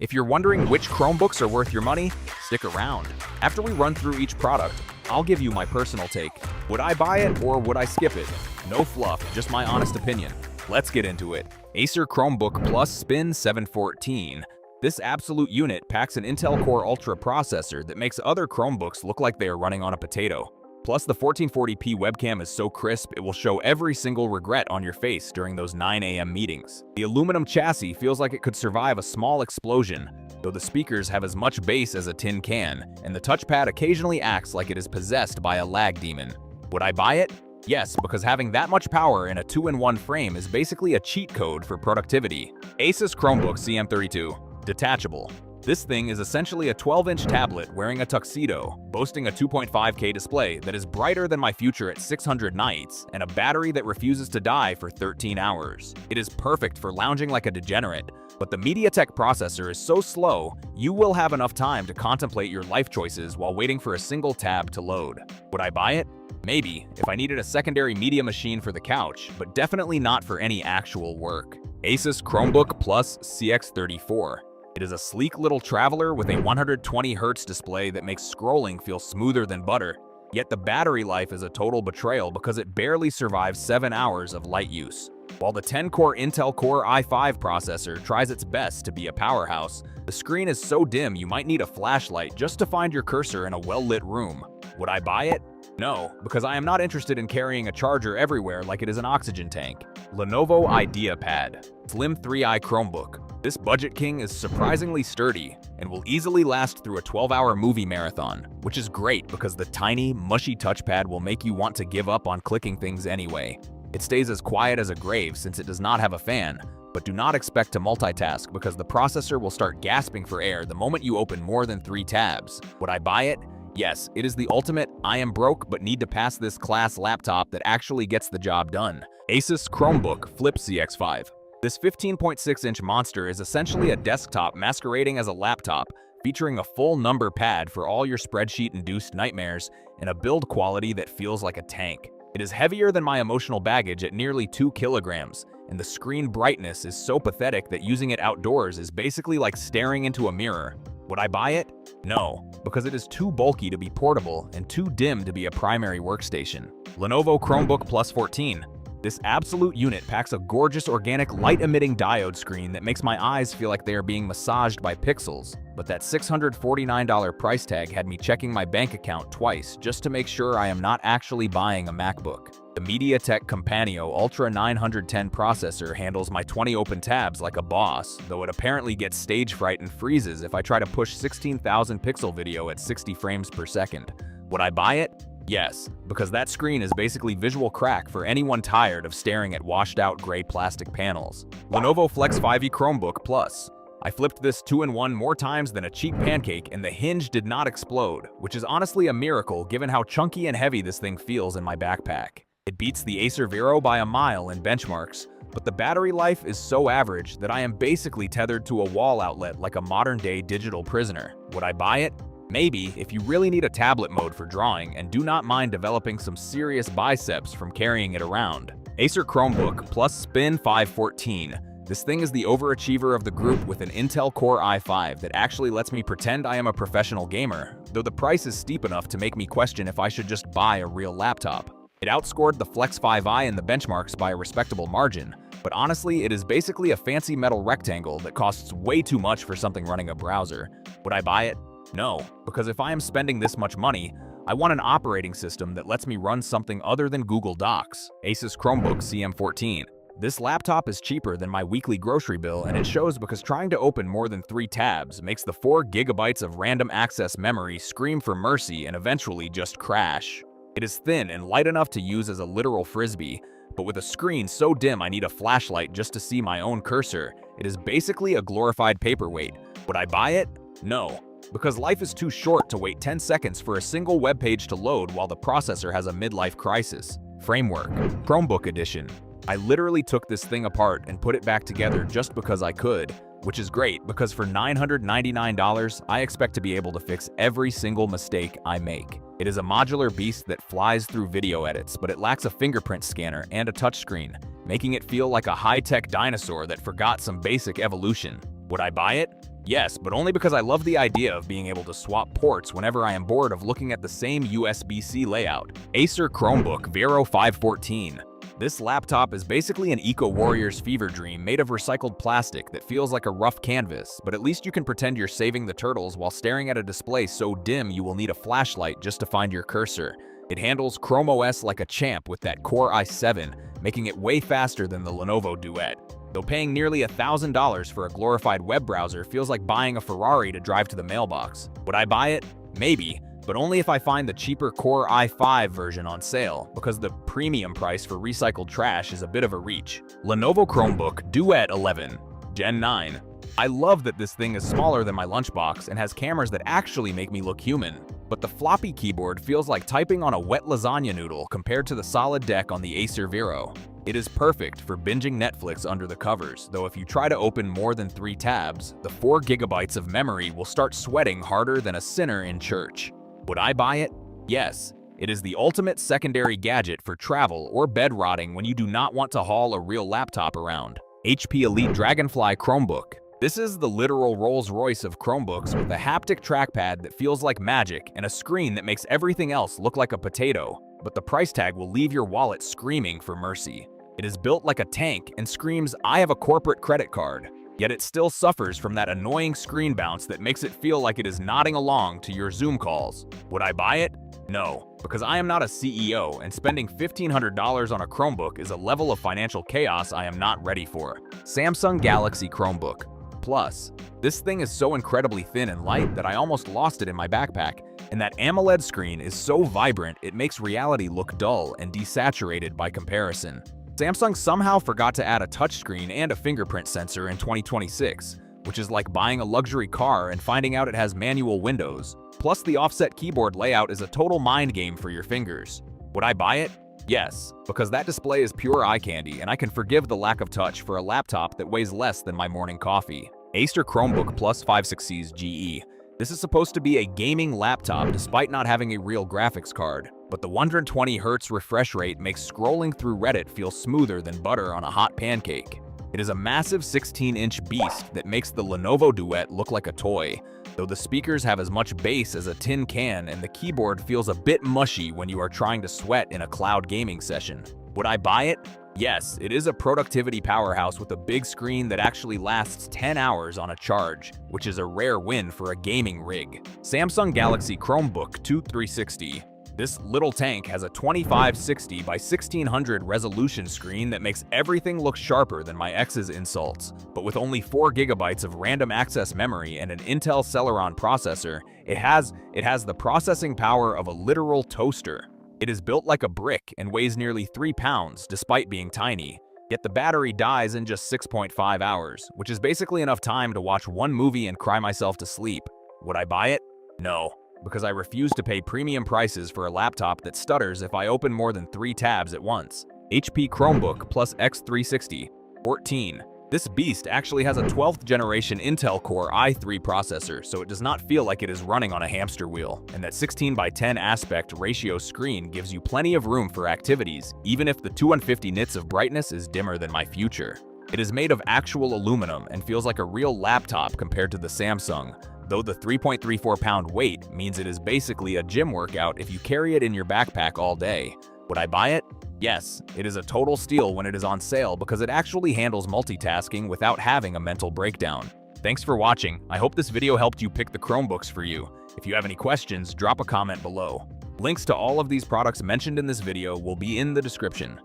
If you're wondering which Chromebooks are worth your money, stick around. After we run through each product, I'll give you my personal take. Would I buy it or would I skip it? No fluff, just my honest opinion. Let's get into it. Acer Chromebook Plus Spin 714. This absolute unit packs an Intel Core Ultra processor that makes other Chromebooks look like they are running on a potato. Plus, the 1440p webcam is so crisp it will show every single regret on your face during those 9 a.m. meetings. The aluminum chassis feels like it could survive a small explosion, though the speakers have as much bass as a tin can, and the touchpad occasionally acts like it is possessed by a lag demon. Would I buy it? Yes, because having that much power in a 2-in-1 frame is basically a cheat code for productivity. Asus Chromebook CM32. Detachable. This thing is essentially a 12-inch tablet wearing a tuxedo, boasting a 2.5K display that is brighter than my future at 600 nights, and a battery that refuses to die for 13 hours. It is perfect for lounging like a degenerate, but the MediaTek processor is so slow, you will have enough time to contemplate your life choices while waiting for a single tab to load. Would I buy it? Maybe, if I needed a secondary media machine for the couch, but definitely not for any actual work. Asus Chromebook Plus CX34. It is a sleek little traveler with a 120Hz display that makes scrolling feel smoother than butter. Yet the battery life is a total betrayal because it barely survives 7 hours of light use. While the 10-core Intel Core i5 processor tries its best to be a powerhouse, the screen is so dim you might need a flashlight just to find your cursor in a well-lit room. Would I buy it? No, because I am not interested in carrying a charger everywhere like it is an oxygen tank. Lenovo IdeaPad. Slim 3i Chromebook. This budget king is surprisingly sturdy and will easily last through a 12-hour movie marathon, which is great because the tiny, mushy touchpad will make you want to give up on clicking things anyway. It stays as quiet as a grave since it does not have a fan, but do not expect to multitask because the processor will start gasping for air the moment you open more than 3 tabs. Would I buy it? Yes, it is the ultimate I am broke but need to pass this class laptop that actually gets the job done. Asus Chromebook Flip CX5. This 15.6-inch monster is essentially a desktop masquerading as a laptop, featuring a full number pad for all your spreadsheet-induced nightmares and a build quality that feels like a tank. It is heavier than my emotional baggage at nearly 2 kilograms, and the screen brightness is so pathetic that using it outdoors is basically like staring into a mirror. Would I buy it? No, because it is too bulky to be portable and too dim to be a primary workstation. Lenovo Chromebook Plus 14. This absolute unit packs a gorgeous organic light-emitting diode screen that makes my eyes feel like they are being massaged by pixels, but that $649 price tag had me checking my bank account twice just to make sure I am not actually buying a MacBook. The MediaTek Companio Ultra 910 processor handles my 20 open tabs like a boss, though it apparently gets stage fright and freezes if I try to push 16,000 pixel video at 60 frames per second. Would I buy it? Yes, because that screen is basically visual crack for anyone tired of staring at washed-out gray plastic panels. Lenovo Flex 5e Chromebook Plus. I flipped this 2-in-1 more times than a cheap pancake and the hinge did not explode, which is honestly a miracle given how chunky and heavy this thing feels in my backpack. It beats the Acer Vero by a mile in benchmarks, but the battery life is so average that I am basically tethered to a wall outlet like a modern-day digital prisoner. Would I buy it? Maybe, if you really need a tablet mode for drawing and do not mind developing some serious biceps from carrying it around. Acer Chromebook Plus Spin 514. This thing is the overachiever of the group with an Intel Core i5 that actually lets me pretend I am a professional gamer, though the price is steep enough to make me question if I should just buy a real laptop. It outscored the Flex 5i in the benchmarks by a respectable margin, but honestly, it is basically a fancy metal rectangle that costs way too much for something running a browser. Would I buy it? No, because if I am spending this much money, I want an operating system that lets me run something other than Google Docs. Asus Chromebook CM14. This laptop is cheaper than my weekly grocery bill, and it shows because trying to open more than 3 tabs makes the 4 gigabytes of random access memory scream for mercy and eventually just crash. It is thin and light enough to use as a literal frisbee, but with a screen so dim I need a flashlight just to see my own cursor. It is basically a glorified paperweight. Would I buy it? No, because life is too short to wait 10 seconds for a single web page to load while the processor has a midlife crisis. Framework. Chromebook Edition. I literally took this thing apart and put it back together just because I could, which is great because for $999, I expect to be able to fix every single mistake I make. It is a modular beast that flies through video edits, but it lacks a fingerprint scanner and a touchscreen, making it feel like a high-tech dinosaur that forgot some basic evolution. Would I buy it? Yes, but only because I love the idea of being able to swap ports whenever I am bored of looking at the same USB-C layout. Acer Chromebook Vero 514. This laptop is basically an eco-warrior's fever dream made of recycled plastic that feels like a rough canvas, but at least you can pretend you're saving the turtles while staring at a display so dim you will need a flashlight just to find your cursor. It handles Chrome OS like a champ with that Core i7, making it way faster than the Lenovo Duet. Though paying nearly $1,000 for a glorified web browser feels like buying a Ferrari to drive to the mailbox. Would I buy it? Maybe, but only if I find the cheaper Core i5 version on sale, because the premium price for recycled trash is a bit of a reach. Lenovo Chromebook Duet 11, Gen 9. I love that this thing is smaller than my lunchbox and has cameras that actually make me look human. But the floppy keyboard feels like typing on a wet lasagna noodle compared to the solid deck on the Acer Vero. It is perfect for binging Netflix under the covers, though if you try to open more than 3 tabs, the 4 GB of memory will start sweating harder than a sinner in church. Would I buy it? Yes. It is the ultimate secondary gadget for travel or bed rotting when you do not want to haul a real laptop around. HP Elite Dragonfly Chromebook. This is the literal Rolls-Royce of Chromebooks with a haptic trackpad that feels like magic and a screen that makes everything else look like a potato, but the price tag will leave your wallet screaming for mercy. It is built like a tank and screams, "I have a corporate credit card." Yet it still suffers from that annoying screen bounce that makes it feel like it is nodding along to your Zoom calls. Would I buy it? No, because I am not a CEO and spending $1,500 on a Chromebook is a level of financial chaos I am not ready for. Samsung Galaxy Chromebook Plus. This thing is so incredibly thin and light that I almost lost it in my backpack, and that AMOLED screen is so vibrant it makes reality look dull and desaturated by comparison. Samsung somehow forgot to add a touchscreen and a fingerprint sensor in 2026, which is like buying a luxury car and finding out it has manual windows. Plus, the offset keyboard layout is a total mind game for your fingers. Would I buy it? Yes, because that display is pure eye candy and I can forgive the lack of touch for a laptop that weighs less than my morning coffee. Acer Chromebook Plus 560s GE. This is supposed to be a gaming laptop despite not having a real graphics card, but the 120Hz refresh rate makes scrolling through Reddit feel smoother than butter on a hot pancake. It is a massive 16-inch beast that makes the Lenovo Duet look like a toy, though the speakers have as much bass as a tin can and the keyboard feels a bit mushy when you are trying to sweat in a cloud gaming session. Would I buy it? Yes, it is a productivity powerhouse with a big screen that actually lasts 10 hours on a charge, which is a rare win for a gaming rig. Samsung Galaxy Chromebook 2360. This little tank has a 2560 by 1600 resolution screen that makes everything look sharper than my ex's insults. But with only 4 GB of random access memory and an Intel Celeron processor, it has the processing power of a literal toaster. It is built like a brick and weighs nearly 3 pounds despite being tiny. Yet the battery dies in just 6.5 hours, which is basically enough time to watch one movie and cry myself to sleep. Would I buy it? No, because I refuse to pay premium prices for a laptop that stutters if I open more than 3 tabs at once. HP Chromebook Plus X360 14. This beast actually has a 12th generation Intel Core i3 processor, so it does not feel like it is running on a hamster wheel, and that 16:10 aspect ratio screen gives you plenty of room for activities, even if the 250 nits of brightness is dimmer than my future. It is made of actual aluminum and feels like a real laptop compared to the Samsung, though the 3.34-pound weight means it is basically a gym workout if you carry it in your backpack all day. Would I buy it? Yes, it is a total steal when it is on sale because it actually handles multitasking without having a mental breakdown. Thanks for watching. I hope this video helped you pick the Chromebooks for you. If you have any questions, drop a comment below. Links to all of these products mentioned in this video will be in the description.